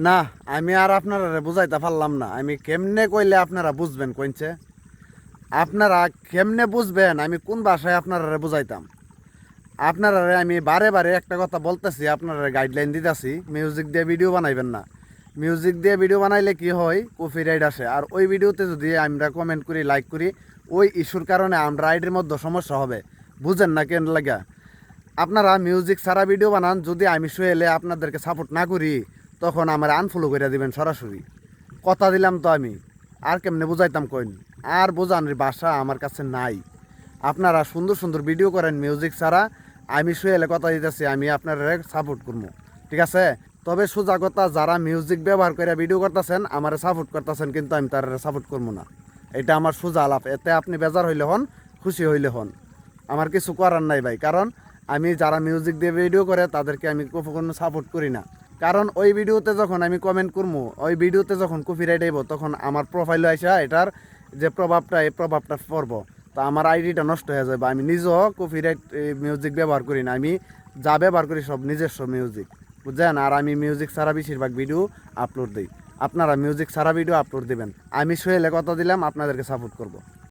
না, আমি আর আপনারা বুঝাইতে পারলাম না। আমি কেমনে কইলে আপনারা বুঝবেন কইছে? আপনারা কেমনে বুঝবেন আমি কোন ভাষায় আপনারা বুঝাইতাম? আপনারা আমি বারে বারে একটা কথা বলতেছি, আপনারা গাইডলাইন দিতেছি, মিউজিক দিয়ে ভিডিও বানাইবেন না। মিউজিক দিয়ে ভিডিও বানাইলে কি হয়, কপিরাইট আসে। আর ওই ভিডিওতে যদি আমরা কমেন্ট করি, লাইক করি, ওই ইস্যুর কারণে আমরা আইডির মধ্যে সমস্যা হবে। বুঝেন না কেন লাগা? আপনারা মিউজিক ছাড়া ভিডিও বানান, যদি আমি শুয়েলে আপনাদেরকে সাপোর্ট না করি তখন আমার আনফলো করে দিবেন সরাসরি। কথা দিলাম তো আমি। আর কেমনে বুঝাইতাম কইন? আর বোঝানোর ভাষা আমার কাছে নাই। আপনারা সুন্দর সুন্দর ভিডিও করেন মিউজিক ছাড়া, আমি শুয়েলে কথা দিতেছি, আমি আপনারা সাপোর্ট করবো, ঠিক আছে? তবে সোজা কথা, যারা মিউজিক ব্যবহার করে ভিডিও করতেছেন আমার সাপোর্ট করতেছেন, কিন্তু আমি তার সাপোর্ট করবো না। এটা আমার সোজা আলাপ। এতে আপনি বেজার হইলে হন, খুশি হইলে হন, আমার কিছু করার নাই ভাই। কারণ আমি যারা মিউজিক দিয়ে ভিডিও করে তাদেরকে আমি কখনো সাপোর্ট করি না। কারণ ওই ভিডিওতে যখন আমি কমেন্ট করবো, ওই ভিডিওতে যখন কপিরাইট আইব, তখন আমার প্রোফাইলে আইসা এটার যে প্রভাবটা, এই প্রভাবটা পড়বো। তো আমার আইডিটা নষ্ট হয়ে যাবে। আমি নিজেও কপিরাইট মিউজিক ব্যবহার করি না। আমি যা ব্যবহার করি সব নিজস্ব মিউজিক, বুঝছেন? আর আমি মিউজিক ছাড়া বেশিরভাগ ভিডিও আপলোড দিই। আপনারা মিউজিক ছাড়া ভিডিও আপলোড দিবেন। আমি সোহেলে কথা দিলাম, আপনাদেরকে সাপোর্ট করব।